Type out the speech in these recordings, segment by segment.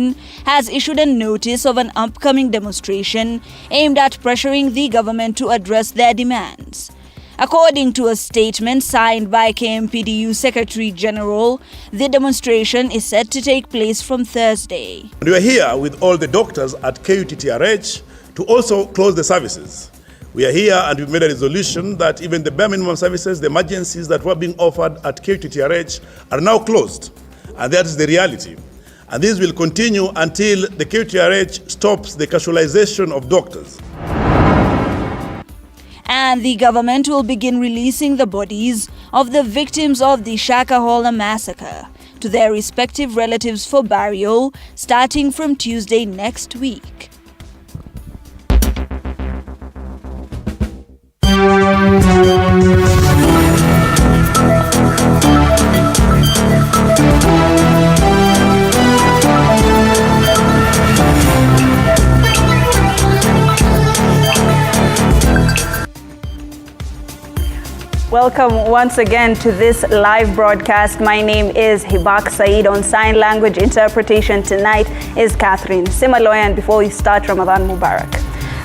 petition has issued a notice of an upcoming demonstration aimed at pressuring the government to address their demands. According to a statement signed by KMPDU Secretary General, the demonstration is set to take place from Thursday. We are here with all the doctors at KUTTRH to also close the services. We are here and we've made a resolution that even the bare minimum services, the emergencies that were being offered at KUTTRH are now closed. And that is the reality. And this will continue until the KUTTRH stops the casualization of doctors. And the government will begin releasing the bodies of the victims of the Shakahola massacre to their respective relatives for burial starting from Tuesday next week. Welcome once again to this live broadcast. My name is Hibak Said. On sign language interpretation tonight is Catherine Simaloy. And before we start, Ramadan Mubarak.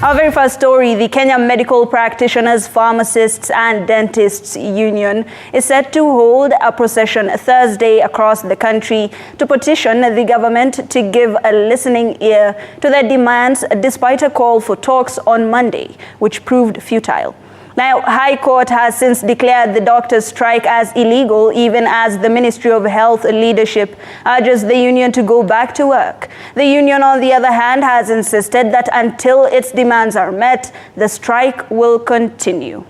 Our very first story, the Kenya Medical Practitioners, Pharmacists and Dentists Union is set to hold a procession Thursday across the country to petition the government to give a listening ear to their demands despite a call for talks on Monday, which proved futile. Now, High Court has since declared the doctors' strike as illegal, even as the Ministry of Health leadership urges the union to go back to work. The union, on the other hand, has insisted that until its demands are met, the strike will continue.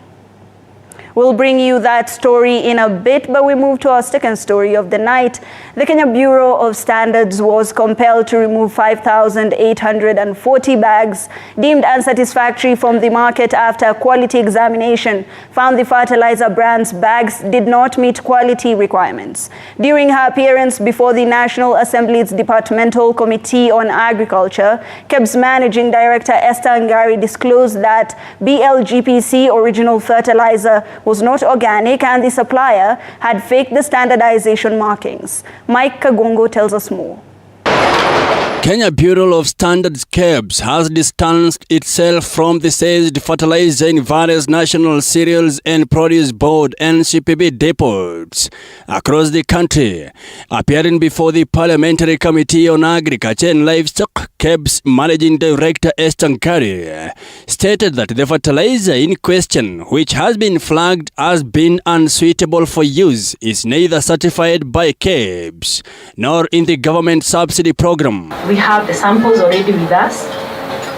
We'll bring you that story in a bit, but we move to our second story of the night. The Kenya Bureau of Standards was compelled to remove 5,840 bags deemed unsatisfactory from the market after a quality examination found the fertilizer brand's bags did not meet quality requirements. During her appearance before the National Assembly's Departmental Committee on Agriculture, KEB's Managing Director Esther Ngari disclosed that BLGPC original fertilizer was not organic and the supplier had faked the standardization markings. Mike Kagongo tells us more. Kenya Bureau of Standards KEBS has distanced itself from the seized fertilizer in various National Cereals and Produce Board NCPB depots across the country. Appearing before the Parliamentary Committee on Agriculture and Livestock, KEBS Managing Director Esther Ngari stated that the fertilizer in question, which has been flagged as being unsuitable for use, is neither certified by KEBS nor in the government subsidy program. We have the samples already with us,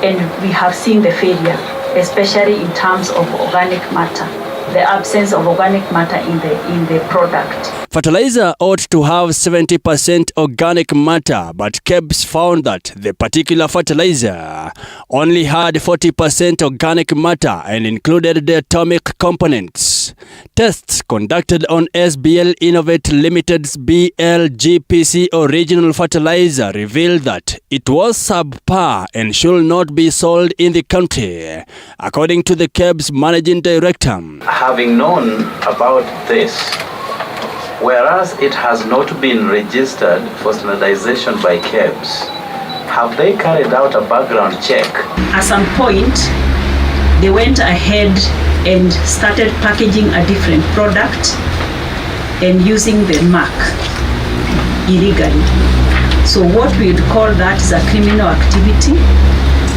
and we have seen the failure, especially in terms of organic matter, the absence of organic matter in the product. Fertilizer ought to have 70% organic matter, but KEBS found that the particular fertilizer only had 40% organic matter and included the atomic components. Tests conducted on SBL Innovate Limited's BLGPC original fertilizer revealed that it was subpar and should not be sold in the country, according to the KEBS Managing Director. Having known about this, whereas it has not been registered for standardization by KEBS, have they carried out a background check? At some point, they went ahead and started packaging a different product and using the mark illegally. So what we would call that is a criminal activity,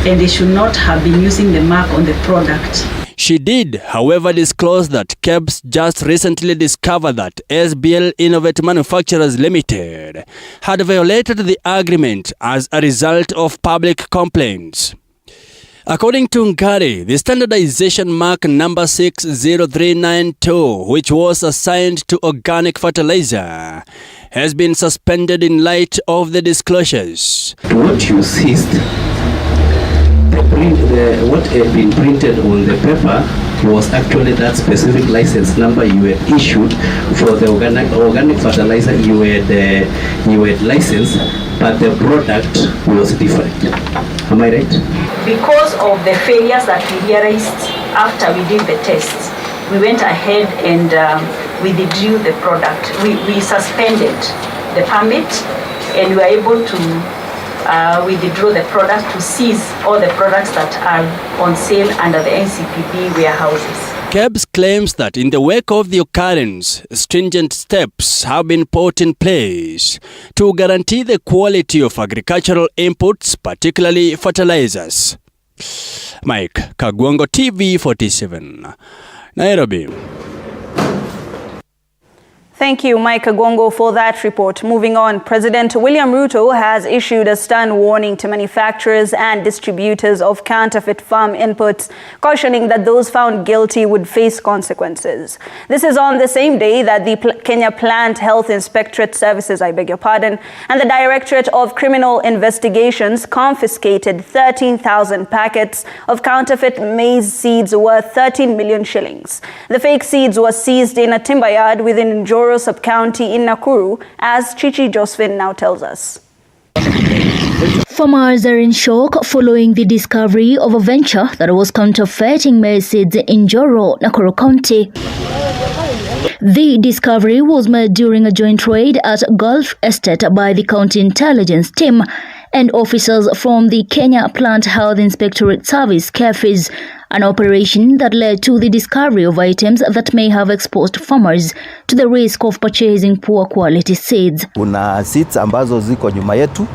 and they should not have been using the mark on the product. She did, however, disclose that KEBS just recently discovered that SBL Innovate Manufacturers Limited had violated the agreement as a result of public complaints. According to Ngari, the standardization mark number 60392, which was assigned to organic fertilizer, has been suspended in light of the disclosures. What you seized, what had been printed on the paper was actually that specific license number you had issued for the organic fertilizer you had licensed, but the product was different. Am I right? Because of the failures that we realized after we did the tests, we went ahead and we withdrew the product. We suspended the permit, and we were able to we withdrew the product to seize all the products that are on sale under the NCPB warehouses. KEBS claims that in the wake of the occurrence, stringent steps have been put in place to guarantee the quality of agricultural inputs, particularly fertilizers. Mike Kagwango, TV47, Nairobi. Thank you, Mike Agongo, for that report. Moving on, President William Ruto has issued a stern warning to manufacturers and distributors of counterfeit farm inputs, cautioning that those found guilty would face consequences. This is on the same day that the Kenya Plant Health Inspectorate Services, and the Directorate of Criminal Investigations confiscated 13,000 packets of counterfeit maize seeds worth 13 million shillings. The fake seeds were seized in a timber yard within Njoro Sub-County in Nakuru, as Chichi Josephine now tells us. Farmers are in shock following the discovery of a venture that was counterfeiting maize seeds in Njoro, Nakuru County. The discovery was made during a joint raid at Gulf Estate by the county intelligence team and officers from the Kenya Plant Health Inspectorate Service, KEFIS, an operation that led to the discovery of items that may have exposed farmers to the risk of purchasing poor quality seeds. Kuna seeds ambazo ziko nyuma yetu,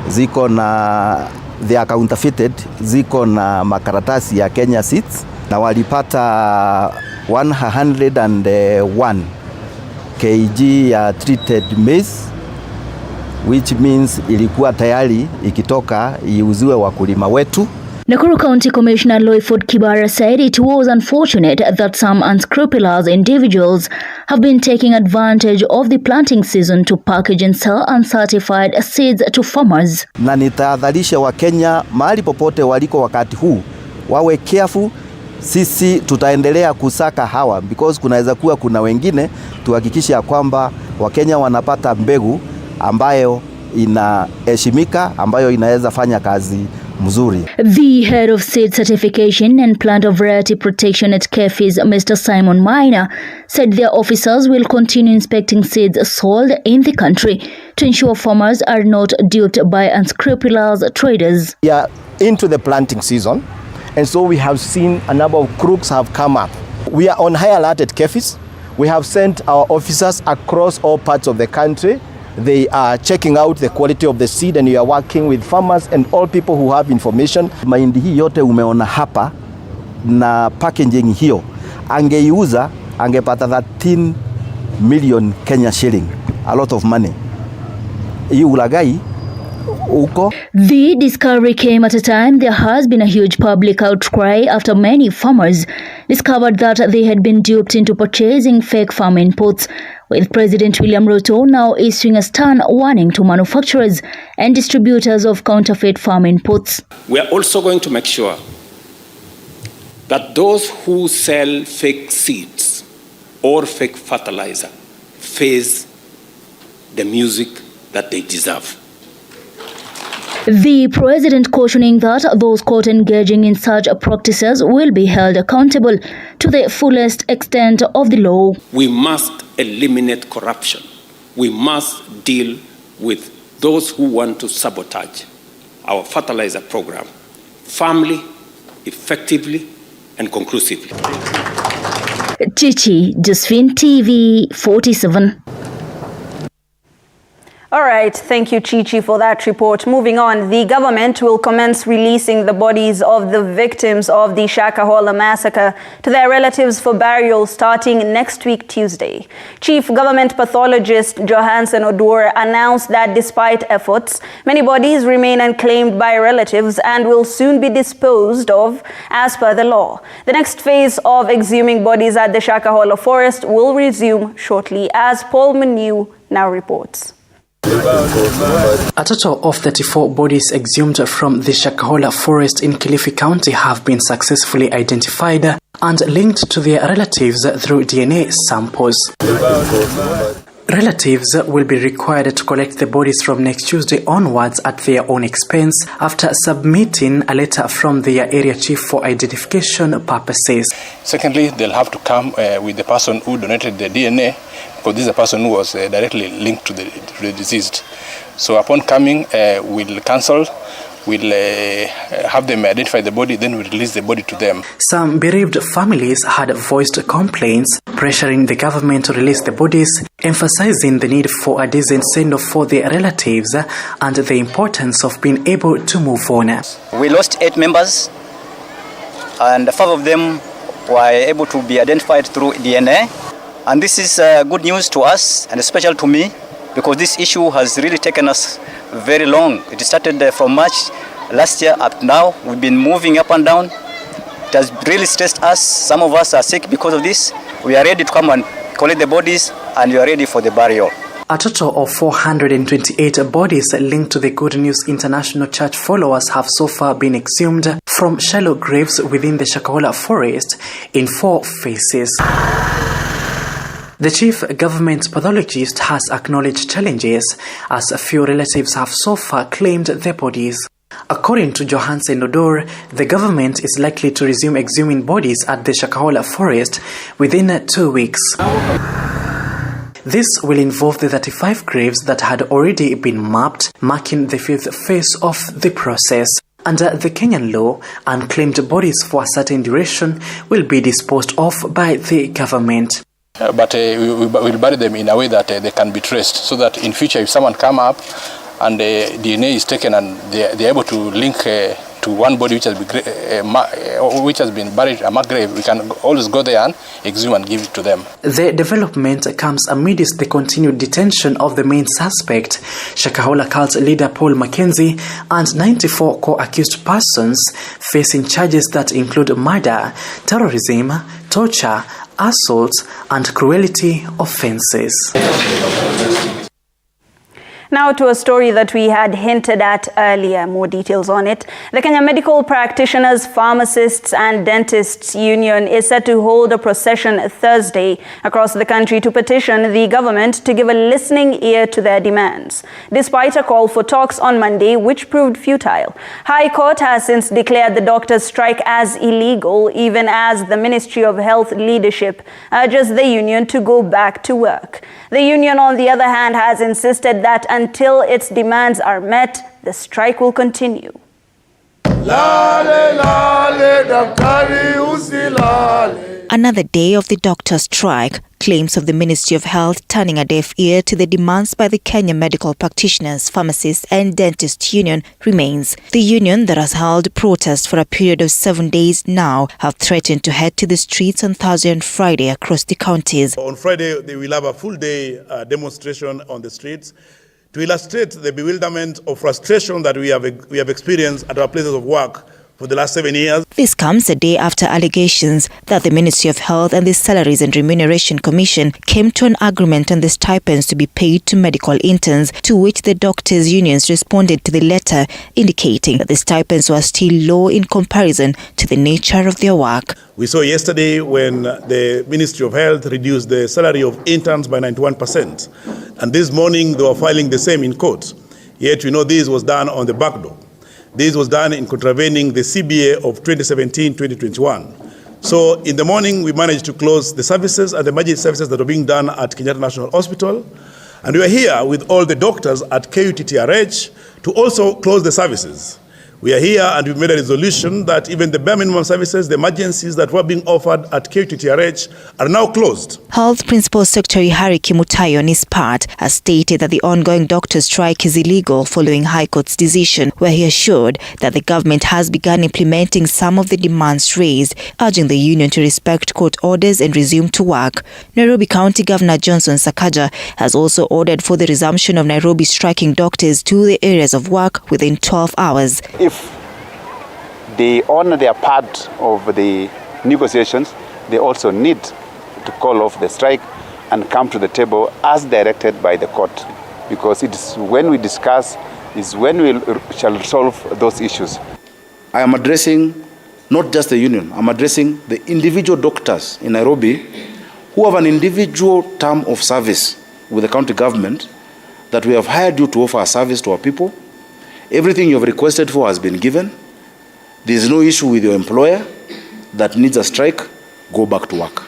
ziko na they are counterfeited, ziko na makaratasi ya Kenya seeds, na walipata 101 kg ya treated maize, which means ilikuwa tayari ikitoka iuziwe wakulima wetu. Nakuru County Commissioner Loyford Kibara said it was unfortunate that some unscrupulous individuals have been taking advantage of the planting season to package and sell uncertified seeds to farmers. Na nitahadharisha Wakenya mahali popote waliko wakati huu, wawe careful. Sisi tutaendelea kusaka hawa because kunaweza kuwa kuna wengine, tuhakikisha kwamba Wakenya wanapata mbegu ambayo inaheshimika, ambayo inaweza fanya kazi mzuri. The head of seed certification and plant of variety protection at KEFIS, Mr. Simon Minor, said their officers will continue inspecting seeds sold in the country to ensure farmers are not duped by unscrupulous traders. We are into the planting season, and so we have seen a number of crooks have come up. We are on high alert at KEFIS. We have sent our officers across all parts of the country. They are checking out the quality of the seed, and we are working with farmers and all people who have information. Mahindi hii yote umeona hapa na packaging hiyo, angeiuza angepata 13 million Kenya shilling, a lot of money. Hii ulagai uko. The discovery came at a time there has been a huge public outcry after many farmers discovered that they had been duped into purchasing fake farm inputs, with President William Ruto now issuing a stern warning to manufacturers and distributors of counterfeit farm inputs. We are also going to make sure that those who sell fake seeds or fake fertilizer face the music that they deserve. The president cautioning that those caught engaging in such practices will be held accountable to the fullest extent of the law. We must eliminate corruption. We must deal with those who want to sabotage our fertilizer program firmly, effectively, and conclusively. Chichi Josephine, TV47. All right, thank you, Chichi, for that report. Moving on, the government will commence releasing the bodies of the victims of the Shakahola massacre to their relatives for burial starting next week, Tuesday. Chief Government Pathologist Johansen Odur announced that despite efforts, many bodies remain unclaimed by relatives and will soon be disposed of as per the law. The next phase of exhuming bodies at the Shakahola forest will resume shortly, as Paul Manu now reports. A total of 34 bodies exhumed from the Shakahola forest in Kilifi County have been successfully identified and linked to their relatives through DNA samples. Relatives will be required to collect the bodies from next Tuesday onwards at their own expense after submitting a letter from their area chief for identification purposes. Secondly, they'll have to come with the person who donated the DNA, because this is a person who was directly linked to the deceased. So upon coming, we'll cancel, we'll have them identify the body, then we'll release the body to them. Some bereaved families had voiced complaints, pressuring the government to release the bodies, emphasizing the need for a decent send-off for their relatives and the importance of being able to move on. We lost 8 members, and 5 of them were able to be identified through DNA. And this is good news to us, and especially to me, because this issue has really taken us very long. It started from March last year up now. We've been moving up and down. It has really stressed us. Some of us are sick because of this. We are ready to come and collect the bodies, and we are ready for the burial. A total of 428 bodies linked to the Good News International Church followers have so far been exhumed from shallow graves within the Shakahola forest in 4 phases. The chief government pathologist has acknowledged challenges, as a few relatives have so far claimed their bodies. According to Johansen Odor, the government is likely to resume exhuming bodies at the Shakahola forest within 2 weeks. This will involve the 35 graves that had already been mapped, marking the 5th phase of the process. Under the Kenyan law, unclaimed bodies for a certain duration will be disposed of by the government. But we'll bury them in a way that they can be traced, so that in future if someone come up and DNA is taken and they're able to link to one body which has been buried a marked grave, we can always go there and exhume and give it to them. The development comes amidst the continued detention of the main suspect, Shakahola cult leader Paul Mackenzie, and 94 co-accused persons facing charges that include murder, terrorism, torture, assault, and cruelty offenses. Now to a story that we had hinted at earlier, more details on it. The Kenya Medical Practitioners, Pharmacists and Dentists Union is set to hold a procession Thursday across the country to petition the government to give a listening ear to their demands, despite a call for talks on Monday which proved futile. High Court has since declared the doctors' strike as illegal, even as the Ministry of Health leadership urges the union to go back to work. The union, on the other hand, has insisted that until its demands are met, the strike will continue. Another day of the doctor strike, claims of the Ministry of Health turning a deaf ear to the demands by the Kenya Medical Practitioners, Pharmacists and Dentists Union remains. The union that has held protests for a period of 7 days now have threatened to head to the streets on Thursday and Friday across the counties. On Friday, they will have a full-day demonstration on the streets to illustrate the bewilderment or frustration that we have experienced at our places of work for the last 7 years. This comes a day after allegations that the Ministry of Health and the Salaries and Remuneration Commission came to an agreement on the stipends to be paid to medical interns, to which the doctors' unions responded to the letter, indicating that the stipends were still low in comparison to the nature of their work. We saw yesterday when the Ministry of Health reduced the salary of interns by 91%. And this morning they were filing the same in court. Yet we know this was done on the back door. This was done in contravening the CBA of 2017-2021. So in the morning, we managed to close the services and the emergency services that were being done at Kenyatta National Hospital. And we are here with all the doctors at KUTTRH to also close the services. We are here and we've made a resolution that even the bare minimum services, the emergencies that were being offered at KUTTRH are now closed. Health Principal Secretary Harry Kimutayo, on his part, has stated that the ongoing doctor strike is illegal following High Court's decision, where he assured that the government has begun implementing some of the demands raised, urging the union to respect court orders and resume to work. Nairobi County Governor Johnson Sakaja has also ordered for the resumption of Nairobi striking doctors to the areas of work within 12 hours. If they honor their part of the negotiations, they also need to call off the strike and come to the table as directed by the court, because it is when we discuss is when we shall solve those issues. I am addressing not just the union, I'm addressing the individual doctors in Nairobi who have an individual term of service with the county government, that we have hired you to offer a service to our people. Everything you have requested for has been given. There is no issue with your employer that needs a strike. Go back to work.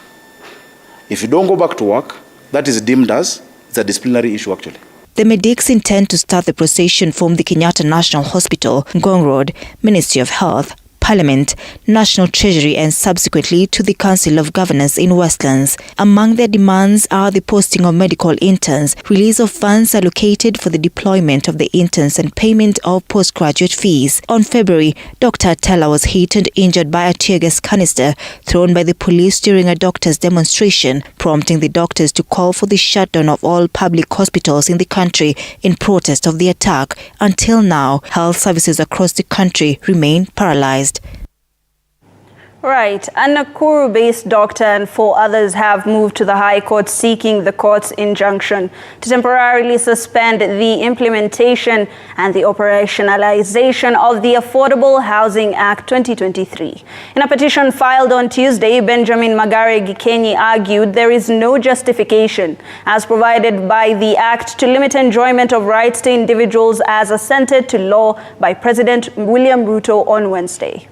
If you don't go back to work, that is deemed as it's a disciplinary issue actually. The medics intend to start the procession from the Kenyatta National Hospital, Ngong Road, Ministry of Health, Parliament, National Treasury and subsequently to the Council of Governors in Westlands. Among their demands are the posting of medical interns, release of funds allocated for the deployment of the interns and payment of postgraduate fees. On February, Dr. Atela was hit and injured by a tear gas canister thrown by the police during a doctors' demonstration, prompting the doctors to call for the shutdown of all public hospitals in the country in protest of the attack. Until now, health services across the country remain paralyzed. Right. A Nakuru-based doctor and 4 others have moved to the High Court seeking the court's injunction to temporarily suspend the implementation and the operationalization of the Affordable Housing Act 2023. In a petition filed on Tuesday, Benjamin Magare Gikenyi argued there is no justification as provided by the act to limit enjoyment of rights to individuals as assented to law by President William Ruto on Wednesday.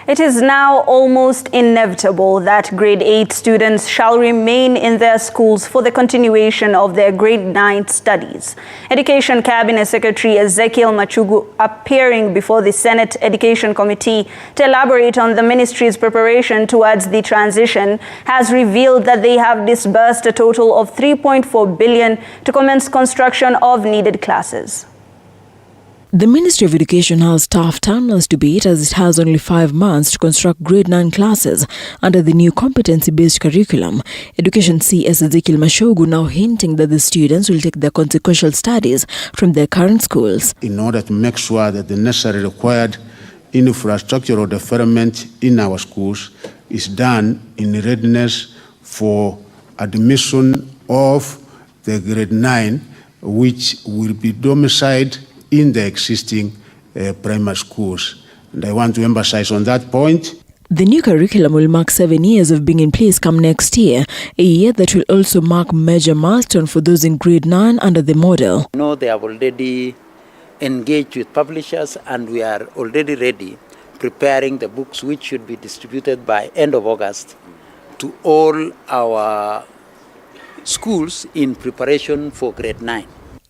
It is now almost inevitable that grade 8 students shall remain in their schools for the continuation of their grade 9 studies. Education Cabinet Secretary Ezekiel Machugu, appearing before the Senate Education Committee to elaborate on the ministry's preparation towards the transition, has revealed that they have disbursed a total of 3.4 billion to commence construction of needed classes. The Ministry of Education has tough timelines to beat as it has only 5 months to construct grade 9 classes under the new competency-based curriculum. Education CS Ezekiel Mashogu now hinting that the students will take their consequential studies from their current schools. In order to make sure that the necessary required infrastructural development in our schools is done in readiness for admission of the grade 9, which will be domiciled in the existing primary schools. And I want to emphasize on that point. The new curriculum will mark 7 years of being in place come next year, a year that will also mark major milestone for those in grade 9 under the model. No, they have already engaged with publishers and we are already ready preparing the books which should be distributed by end of August to all our schools in preparation for grade 9.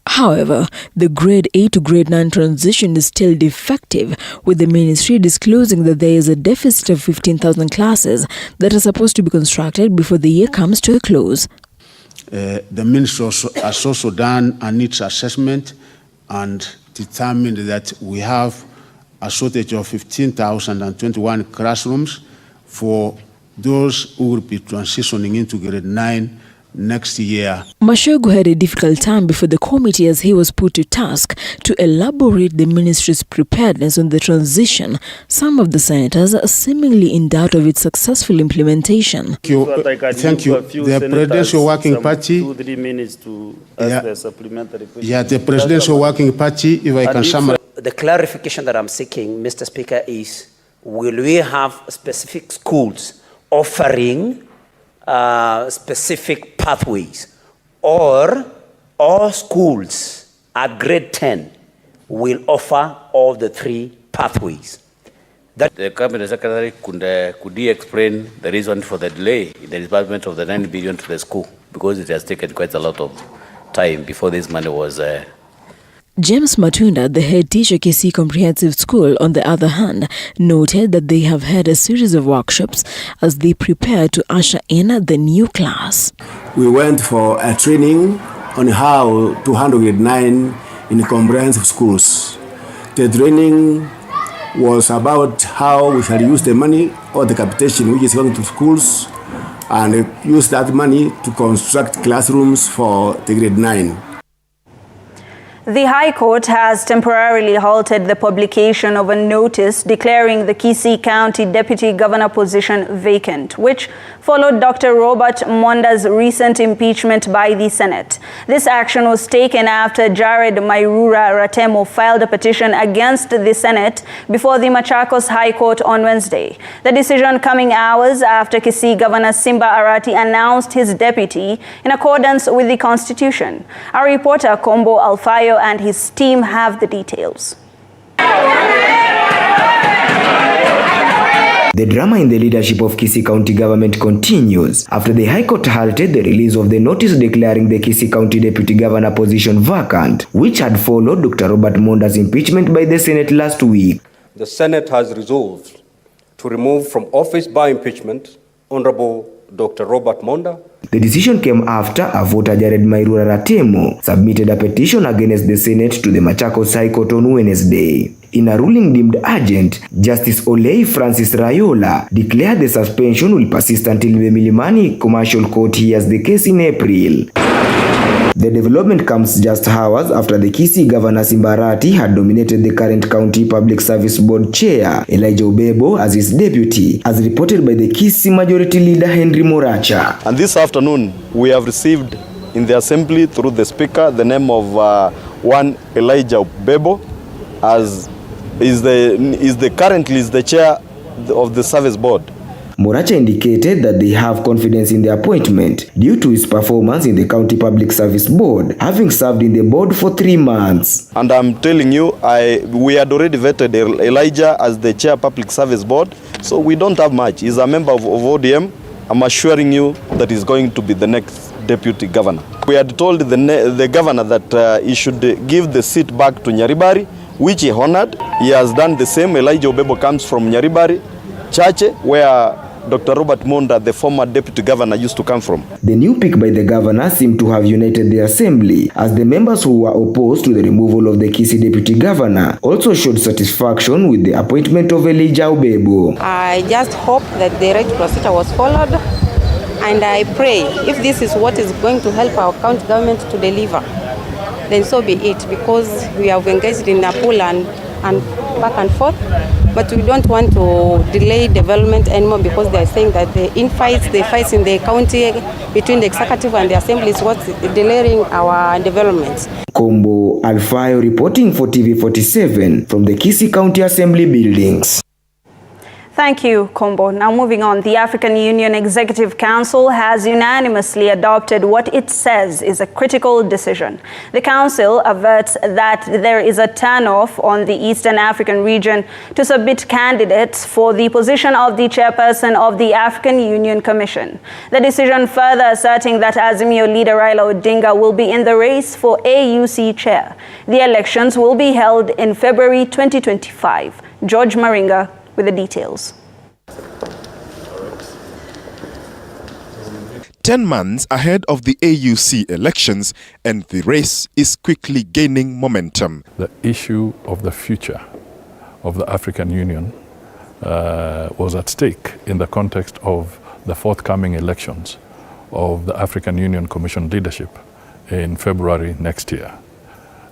However, the grade 8 to grade 9 transition is still defective, with the ministry disclosing that there is a deficit of 15,000 classes that are supposed to be constructed before the year comes to a close. The ministry has also done a needs assessment and determined that we have a shortage of 15,021 classrooms for those who will be transitioning into grade 9 next year. Mashogu had a difficult time before the committee as he was put to task to elaborate the ministry's preparedness on the transition. Some of the senators are seemingly in doubt of its successful implementation. Thank you. The Presidential Working Party. 2-3 minutes to ask the supplementary question. Yeah, the Presidential Working Party, if I can summarize. The clarification that I'm seeking, Mr. Speaker, is will we have specific schools offering specific pathways, or all schools at grade 10 will offer all the 3 pathways? That the Cabinet Secretary could he explain the reason for the delay in the disbursement of the 9 billion to the school, because it has taken quite a lot of time before this money was James Matunda, the head teacher Kisii Comprehensive School, on the other hand, noted that they have had a series of workshops as they prepare to usher in the new class. We went for a training on how to handle grade 9 in comprehensive schools. The training was about how we shall use the money or the capitation which is going to schools and use that money to construct classrooms for the grade 9. The High Court has temporarily halted the publication of a notice declaring the Kisii County Deputy Governor position vacant, which followed Dr. Robert Monda's recent impeachment by the Senate. This action was taken after Jared Mairura Ratemo filed a petition against the Senate before the Machakos High Court on Wednesday. The decision coming hours after Kisii Governor Simba Arati announced his deputy in accordance with the Constitution. Our reporter Kombo Alfayo and his team have the details. The drama in the leadership of Kisii County government continues after the High Court halted the release of the notice declaring the Kisii County Deputy Governor position vacant, which had followed Dr. Robert Monda's impeachment by the Senate last week. The Senate has resolved to remove from office by impeachment Honorable Dr. Robert Monda. The decision came after a voter Jared Mairura Ratemo submitted a petition against the Senate to the Machakos High Court on Wednesday. In a ruling deemed urgent, Justice Olei Francis Rayola declared the suspension will persist until the Milimani Commercial Court hears the case in April. The development comes just hours after the Kisii Governor Simba Arati had nominated the current County Public Service Board Chair Elijah Obebo as his deputy, as reported by the Kisii Majority Leader Henry Moracha. And this afternoon, we have received in the Assembly through the Speaker the name of one Elijah Obebo as currently the chair of the service board. Moracha indicated that they have confidence in the appointment due to his performance in the County Public Service Board, having served in the board for 3 months. And I'm telling you, we had already vetted Elijah as the chair Public Service Board, so we don't have much. He's a member of ODM. I'm assuring you that he's going to be the next deputy governor. We had told the governor that he should give the seat back to Nyaribari, which he honored. He has done the same. Elijah Obebo comes from Nyaribari, Chache, where Dr. Robert Monda, the former deputy governor, used to come from. The new pick by the governor seemed to have united the assembly, as the members who were opposed to the removal of the Kisii deputy governor also showed satisfaction with the appointment of Elijah Obebo. I just hope that the right procedure was followed, and I pray if this is what is going to help our county government to deliver, then so be it, because we have engaged in a pull and back and forth, but we don't want to delay development anymore, because they are saying that the fights in the county between the executive and the assembly is what's delaying our developments. Kombo Alfayo reporting for TV47 from the Kisii County Assembly buildings. Thank you, Kombo. Now moving on, the African Union Executive Council has unanimously adopted what it says is a critical decision. The Council averts that there is a turnoff on the Eastern African region to submit candidates for the position of the chairperson of the African Union Commission. The decision further asserting that Azimio leader Raila Odinga will be in the race for AUC chair. The elections will be held in February 2025. George Maringa with the details. 10 months ahead of the AUC elections, and the race is quickly gaining momentum. The issue of the future of the African Union was at stake in the context of the forthcoming elections of the African Union Commission leadership in February next year.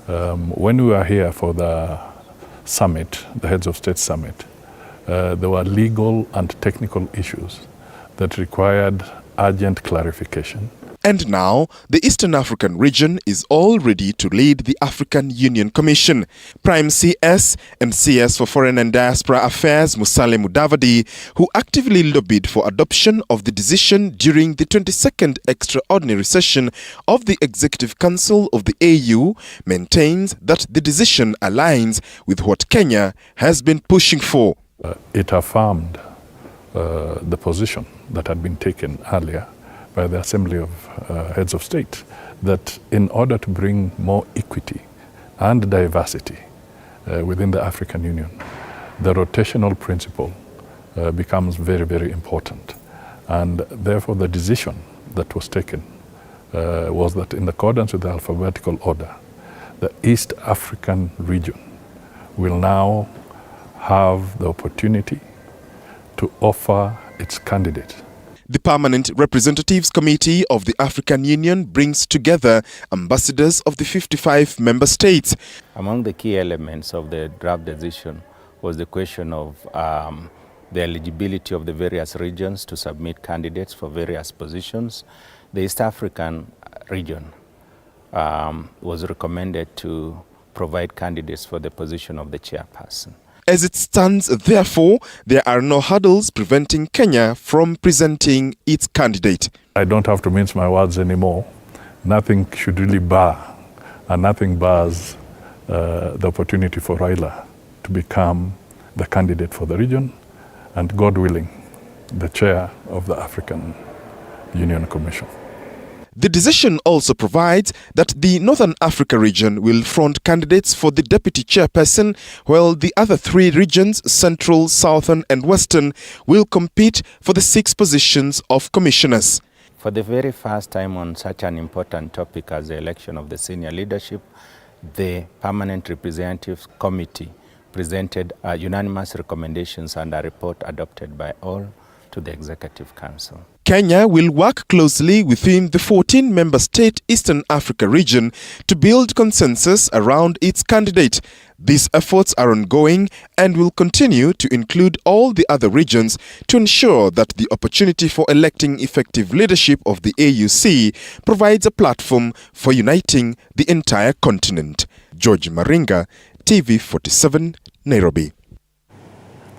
When we were here for the summit, the Heads of State Summit, there were legal and technical issues that required urgent clarification. And now, the Eastern African region is all ready to lead the African Union Commission. Prime CS and CS for Foreign and Diaspora Affairs Musalia Mudavadi, who actively lobbied for adoption of the decision during the 22nd extraordinary session of the Executive Council of the AU, maintains that the decision aligns with what Kenya has been pushing for. It affirmed the position that had been taken earlier by the Assembly of Heads of State, that in order to bring more equity and diversity within the African Union, the rotational principle becomes very, very important. And therefore the decision that was taken was that in accordance with the alphabetical order, the East African region will now have the opportunity to offer its candidate. The Permanent Representatives Committee of the African Union brings together ambassadors of the 55 member states. Among the key elements of the draft decision was the question of the eligibility of the various regions to submit candidates for various positions. The East African region was recommended to provide candidates for the position of the chairperson. As it stands, therefore, there are no hurdles preventing Kenya from presenting its candidate. I don't have to mince my words anymore. Nothing should really bar, and nothing bars the opportunity for Raila to become the candidate for the region, and God willing, the chair of the African Union Commission. The decision also provides that the Northern Africa region will front candidates for the deputy chairperson, while the other three regions, Central, Southern and Western, will compete for the 6 positions of commissioners. For the very first time on such an important topic as the election of the senior leadership, the Permanent Representatives Committee presented unanimous recommendations and a report adopted by all to the Executive Council. Kenya will work closely within the 14-member state Eastern Africa region to build consensus around its candidate. These efforts are ongoing and will continue to include all the other regions to ensure that the opportunity for electing effective leadership of the AUC provides a platform for uniting the entire continent. George Maringa, TV47, Nairobi.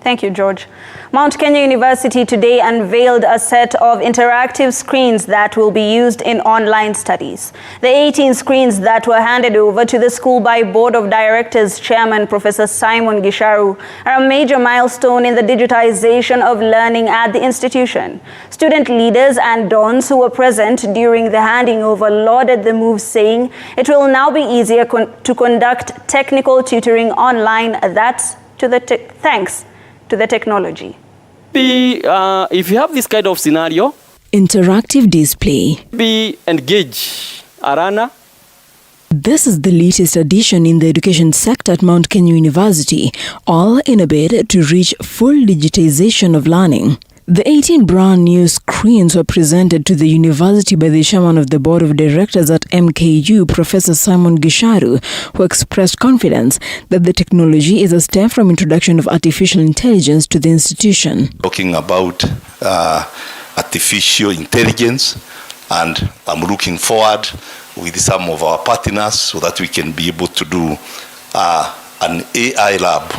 Thank you, George. Mount Kenya University today unveiled a set of interactive screens that will be used in online studies. The 18 screens that were handed over to the school by Board of Directors Chairman Professor Simon Gisharu are a major milestone in the digitization of learning at the institution. Student leaders and dons who were present during the handing over lauded the move, saying it will now be easier to conduct technical tutoring online. That's thanks to the technology. If you have this kind of scenario, interactive display, engage a runner. This is the latest addition in the education sector at Mount Kenya University, all in a bid to reach full digitization of learning. The 18 brand new screens were presented to the university by the chairman of the board of directors at MKU, Professor Simon Gisharu, who expressed confidence that the technology is a step from introduction of artificial intelligence to the institution. Talking about artificial intelligence, and I'm looking forward with some of our partners so that we can be able to do an AI lab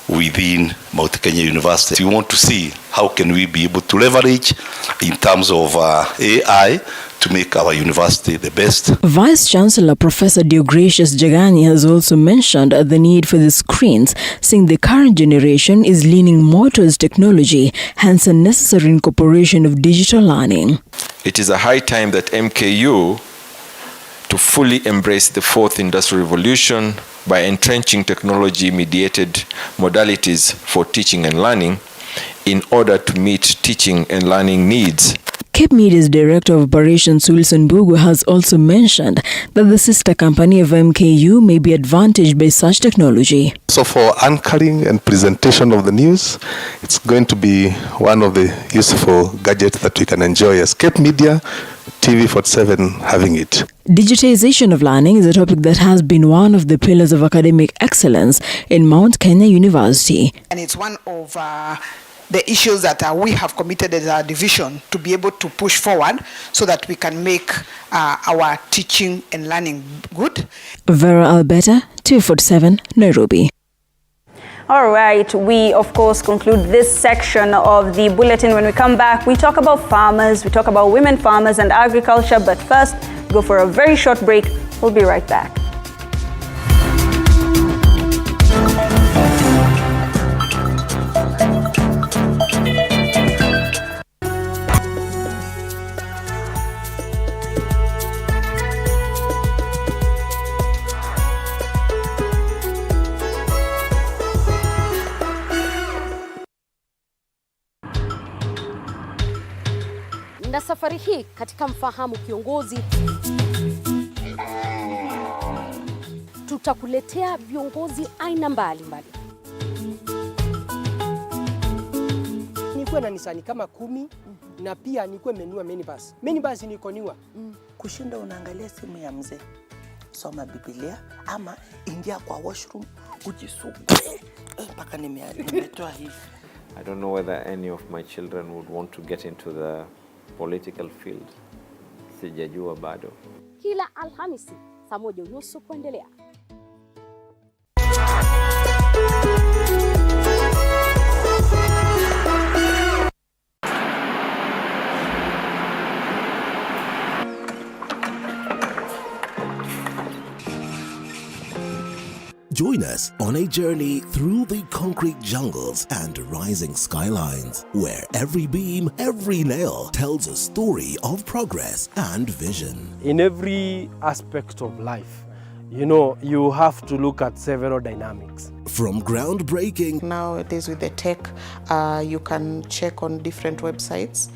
within Mount Kenya University. We want to see how can we be able to leverage in terms of AI to make our university the best. Vice Chancellor Professor Deogratius Jagani has also mentioned the need for the screens, saying the current generation is leaning more towards technology, hence a necessary incorporation of digital learning. It is a high time that MKU to fully embrace the fourth industrial revolution by entrenching technology-mediated modalities for teaching and learning in order to meet teaching and learning needs. Cape Media's Director of Operations Wilson Bugu has also mentioned that the sister company of MKU may be advantaged by such technology. So for anchoring and presentation of the news, it's going to be one of the useful gadgets that we can enjoy as Cape Media, TV47 having it. Digitization of learning is a topic that has been one of the pillars of academic excellence in Mount Kenya University. And it's one of the issues that we have committed as a division to be able to push forward so that we can make our teaching and learning good. Vera Alberta, TV47, Nairobi. All right, we of course conclude this section of the bulletin. When we come back, we talk about farmers, we talk about women farmers and agriculture, but first, go for a very short break. We'll be right back. Na safari hii katika Mfahamu Kiongozi tutakuletea viongozi aina mbalimbali. Nikuwe na Nisani kama 10 na pia nikuwe menua minibus. Minibus niko niwa. Kushinda unaangalia simu ya mzee. Soma Biblia ama ingia kwa washroom ujisugue mpaka nimetoa hivi. I don't know whether any of my children would want to get into the political field. Sijajua bado. Kila Alhamisi saa 1:30 kuendelea. Join us on a journey through the concrete jungles and rising skylines, where every beam, every nail tells a story of progress and vision. In every aspect of life, you have to look at several dynamics. From groundbreaking. Nowadays with the tech, you can check on different websites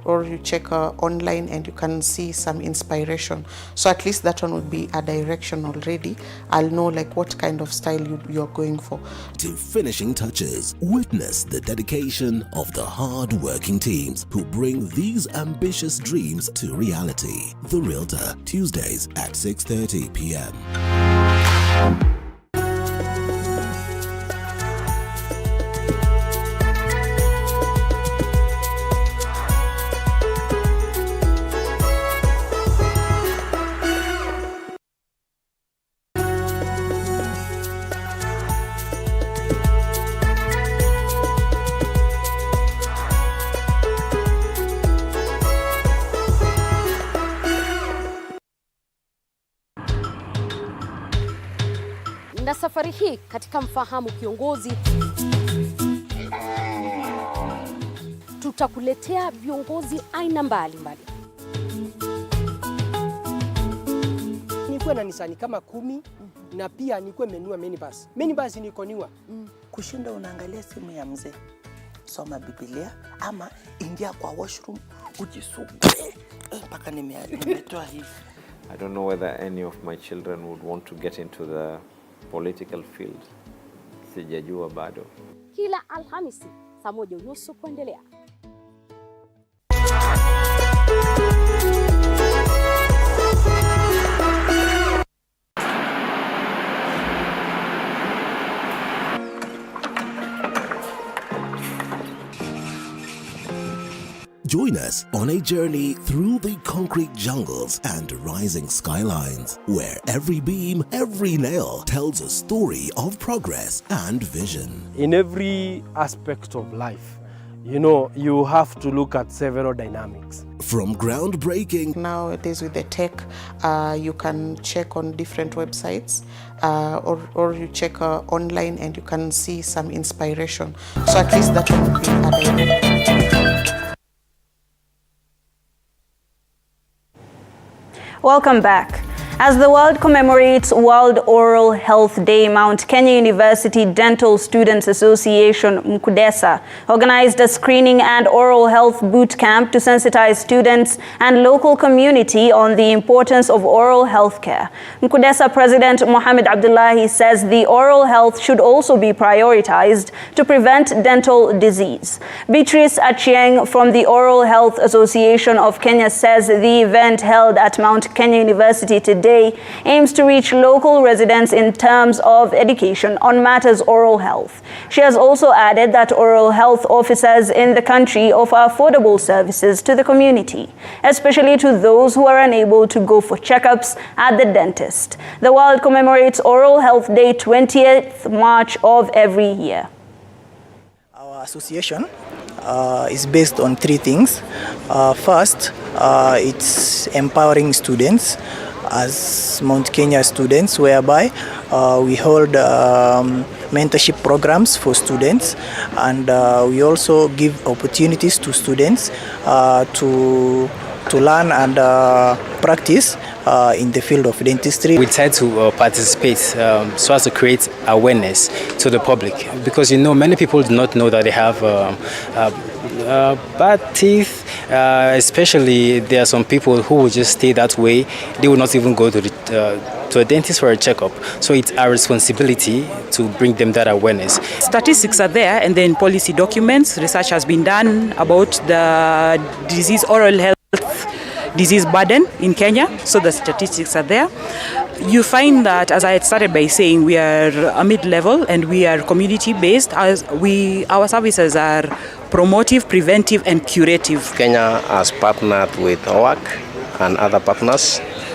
or you check online and you can see some inspiration. So at least that one would be a direction already. I'll know like what kind of style you're going for. To finishing touches, witness the dedication of the hard-working teams who bring these ambitious dreams to reality. The Realtor, Tuesdays at 6:30 p.m. Na safari hii katika Mfahamu Kiongozi tutakuletea viongozi aina mbalimbali. Nikuwe na Nisani kama 10 na pia nikuwe menua minibus. Minibus niko niwa. Kushinda unaangalia simu ya mzee. Soma Biblia ama ingia kwa washroom ujisugue mpaka nimetoa hivi. I don't know whether any of my children would want to get into the political field. Sijajua bado. Kila Alhamisi saa 1:30 kuendelea. Join us on a journey through the concrete jungles and rising skylines, where every beam, every nail tells a story of progress and vision. In every aspect of life, you have to look at several dynamics. From groundbreaking. Nowadays with the tech, you can check on different websites or you check online and you can see some inspiration. So at least that one would be a direct. Welcome back. As the world commemorates World Oral Health Day, Mount Kenya University Dental Students Association, MKUDESA, organized a screening and oral health boot camp to sensitize students and local community on the importance of oral health care. MKUDESA President Mohamed Abdullahi says the oral health should also be prioritized to prevent dental disease. Beatrice Achieng from the Oral Health Association of Kenya says the event held at Mount Kenya University today aims to reach local residents in terms of education on matters oral health. She has also added that oral health officers in the country offer affordable services to the community, especially to those who are unable to go for checkups at the dentist. The world commemorates Oral Health Day 20th March of every year. Our association is based on 3 things. First, it's empowering students as Mount Kenya students, whereby we hold mentorship programs for students, and we also give opportunities to students to learn and practice in the field of dentistry. We try to participate so as to create awareness to the public, because many people do not know that they have Bad teeth, especially there are some people who will just stay that way. They will not even go to a dentist for a checkup. So it's our responsibility to bring them that awareness. Statistics are there, and then policy documents. Research has been done about the disease, oral health disease burden in Kenya. So the statistics are there. You find that, as I had started by saying, we are a mid-level and we are community-based. Our services are promotive, preventive, and curative. Kenya has partnered with OWAC and other partners